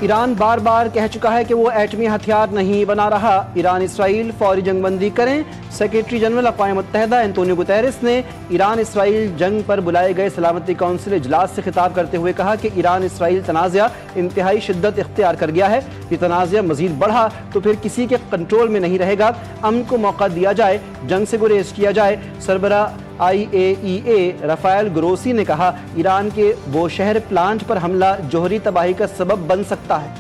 ایران بار بار کہہ چکا ہے کہ وہ ایٹمی ہتھیار نہیں بنا رہا۔ ایران اسرائیل فوری جنگ بندی کریں۔ سیکریٹری جنرل اقوام متحدہ انتونیو گوتیرس نے ایران اسرائیل جنگ پر بلائے گئے سلامتی کونسل اجلاس سے خطاب کرتے ہوئے کہا کہ ایران اسرائیل تنازع انتہائی شدت اختیار کر گیا ہے۔ یہ تنازع مزید بڑھا تو پھر کسی کے کنٹرول میں نہیں رہے گا۔ امن کو موقع دیا جائے، جنگ سے گریز کیا جائے۔ سربراہ IAEA رافائل گروسی نے کہا ایران کے وہ شہر پلانٹ پر حملہ جوہری تباہی کا سبب بن سکتا ہے۔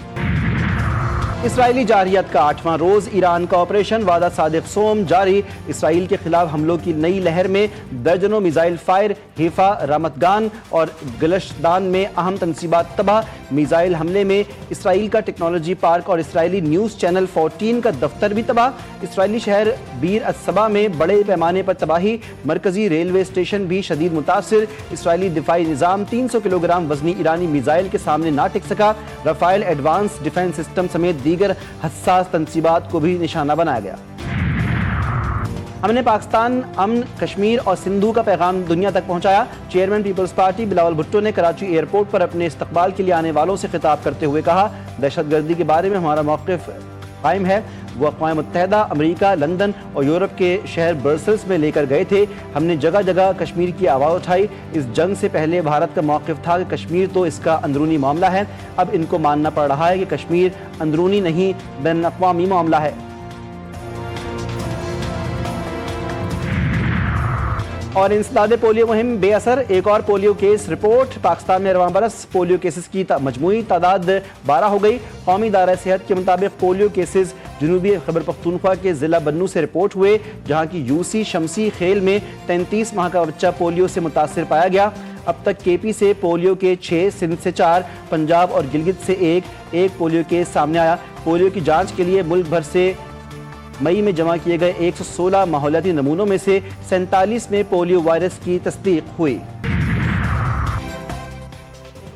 اسرائیلی جارحیت کا 8واں روز ایران کا آپریشن وعدہ صادق سوم جاری۔ اسرائیل کے خلاف حملوں کی نئی لہر میں درجنوں میزائل فائر، حیفا، رامت گان اور گلشتان میں اہم تنصیبات تباہ۔ میزائل حملے میں اسرائیل کا ٹیکنالوجی پارک اور اسرائیلی نیوز چینل 14 کا دفتر بھی تباہ۔ اسرائیلی شہر بیر الصبا میں بڑے پیمانے پر تباہی۔ مرکزی ریلوے اسٹیشن بھی شدید متاثر۔ اسرائیلی دفاعی نظام 300 کلو گرام وزنی ایرانی میزائل کے سامنے نہ ٹک سکا۔ رافائل ایڈوانس ڈیفنس سسٹم سمیت دیگر حساس تنصیبات کو بھی نشانہ بنایا گیا۔ ہم نے پاکستان، امن، کشمیر اور سندھو کا پیغام دنیا تک پہنچایا۔ چیئرمین پیپلز پارٹی بلاول بھٹو نے کراچی ایئرپورٹ پر اپنے استقبال کے لیے آنے والوں سے خطاب کرتے ہوئے کہا دہشت گردی کے بارے میں ہمارا موقف قائم ہے۔ وہ اقوام متحدہ، امریکہ، لندن اور یورپ کے شہر برسلز میں لے کر گئے تھے۔ ہم نے جگہ جگہ کشمیر کی آواز اٹھائی۔ اس جنگ سے پہلے بھارت کا موقف تھا کہ کشمیر تو اس کا اندرونی معاملہ ہے۔ اب ان کو ماننا پڑ رہا ہے کہ کشمیر اندرونی نہیں، بین الاقوامی معاملہ ہے۔ اور انسداد پولیو مہم بے اثر، ایک اور پولیو کیس رپورٹ۔ پاکستان میں رواں برس پولیو کیسز کی مجموعی تعداد 12 ہو گئی۔ قومی ادارہ صحت کے مطابق پولیو کیسز جنوبی خیبر پختونخوا کے ضلع بنو سے رپورٹ ہوئے، جہاں کی UC شمسی خیل میں 33 ماہ کا بچہ پولیو سے متاثر پایا گیا۔ اب تک KP سے پولیو کے 6، سندھ سے 4، پنجاب اور گلگت سے ایک پولیو کیس سامنے آیا۔ پولیو کی جانچ کے لیے ملک بھر سے مئی میں جمع کیے گئے 116 ماحولیاتی نمونوں میں سے 47 میں پولیو وائرس کی تصدیق ہوئی۔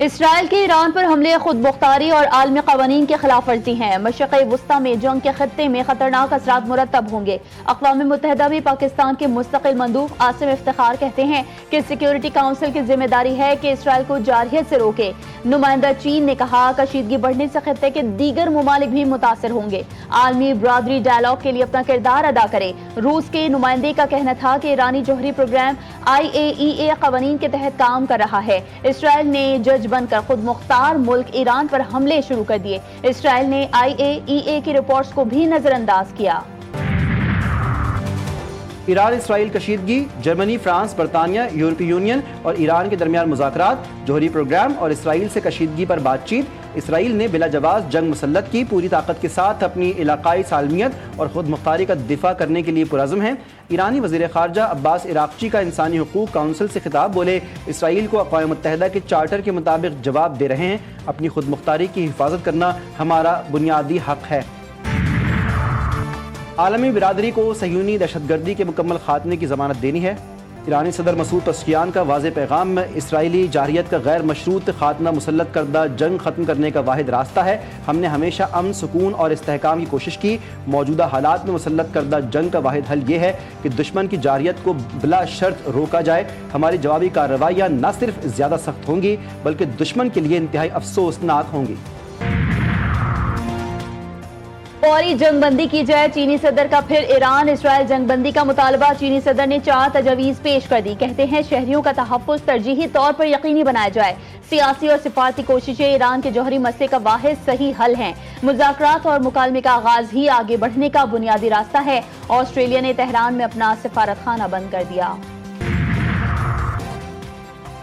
اسرائیل کے ایران پر حملے خود مختاری اور عالمی قوانین کی خلاف ورزی ہیں۔ مشرق وسطی میں جنگ کے خطے میں خطرناک اثرات مرتب ہوں گے۔ اقوام متحدہ میں پاکستان کے مستقل مندوب عاصم افتخار کہتے ہیں کہ سیکیورٹی کونسل کی ذمہ داری ہے کہ اسرائیل کو جارحیت سے روکے۔ نمائندہ چین نے کہا کشیدگی بڑھنے سے خطے کے دیگر ممالک بھی متاثر ہوں گے۔ عالمی برادری ڈائیلاگ کے لیے اپنا کردار ادا کرے۔ روس کے نمائندے کا کہنا تھا کہ ایرانی جوہری پروگرام IAEA قوانین کے تحت کام کر رہا ہے۔ اسرائیل نے جج بن کر خود مختار ملک ایران پر حملے شروع کر دیے۔ اسرائیل نے IAEA کی رپورٹس کو بھی نظر انداز کیا۔ ایران اسرائیل کشیدگی، جرمنی، فرانس، برطانیہ، یورپی یونین اور ایران کے درمیان مذاکرات، جوہری پروگرام اور اسرائیل سے کشیدگی پر بات چیت۔ اسرائیل نے بلا جواز جنگ مسلط کی، پوری طاقت کے ساتھ اپنی علاقائی سالمیت اور خود مختاری کا دفاع کرنے کے لیے پرعزم ہے۔ ایرانی وزیر خارجہ عباس عراقچی کا انسانی حقوق کونسل سے خطاب، بولے اسرائیل کو اقوام متحدہ کے چارٹر کے مطابق جواب دے رہے ہیں۔ اپنی خود مختاری کی حفاظت کرنا ہمارا بنیادی حق ہے۔ عالمی برادری کو صہیونی دہشت گردی کے مکمل خاتمے کی ضمانت دینی ہے۔ ایرانی صدر مسعود پزشکیان کا واضح پیغام، اسرائیلی جارحیت کا غیر مشروط خاتمہ مسلط کردہ جنگ ختم کرنے کا واحد راستہ ہے۔ ہم نے ہمیشہ امن، سکون اور استحکام کی کوشش کی۔ موجودہ حالات میں مسلط کردہ جنگ کا واحد حل یہ ہے کہ دشمن کی جارحیت کو بلا شرط روکا جائے۔ ہماری جوابی کارروائیاں نہ صرف زیادہ سخت ہوں گی بلکہ دشمن کے لیے انتہائی افسوسناک ہوں گی۔ فوری جنگ بندی کی جائے، چینی صدر کا پھر ایران اسرائیل جنگ بندی کا مطالبہ۔ چینی صدر نے 4 تجاویز پیش کر دی۔ کہتے ہیں شہریوں کا تحفظ ترجیحی طور پر یقینی بنایا جائے۔ سیاسی اور سفارتی کوششیں ایران کے جوہری مسئلے کا واحد صحیح حل ہیں۔ مذاکرات اور مکالمے کا آغاز ہی آگے بڑھنے کا بنیادی راستہ ہے۔ آسٹریلیا نے تہران میں اپنا سفارت خانہ بند کر دیا۔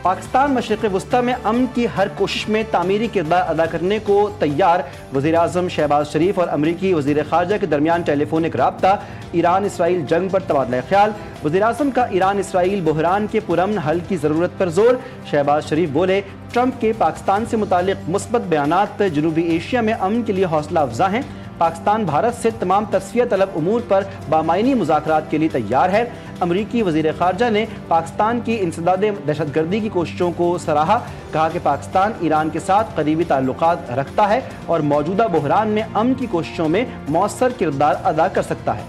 پاکستان مشرق وسطی میں امن کی ہر کوشش میں تعمیری کردار ادا کرنے کو تیار۔ وزیر اعظم شہباز شریف اور امریکی وزیر خارجہ کے درمیان ٹیلی فونک رابطہ۔ ایران اسرائیل جنگ پر تبادلہ خیال۔ وزیر اعظم کا ایران اسرائیل بحران کے پرامن حل کی ضرورت پر زور۔ شہباز شریف بولے ٹرمپ کے پاکستان سے متعلق مثبت بیانات جنوبی ایشیا میں امن کے لیے حوصلہ افزا ہیں۔ پاکستان بھارت سے تمام تصفیہ طلب امور پر بامعنی مذاکرات کے لیے تیار ہے۔ امریکی وزیر خارجہ نے پاکستان کی انسداد دہشت گردی کی کوششوں کو سراہا، کہا کہ پاکستان ایران کے ساتھ قریبی تعلقات رکھتا ہے اور موجودہ بحران میں امن کی کوششوں میں مؤثر کردار ادا کر سکتا ہے۔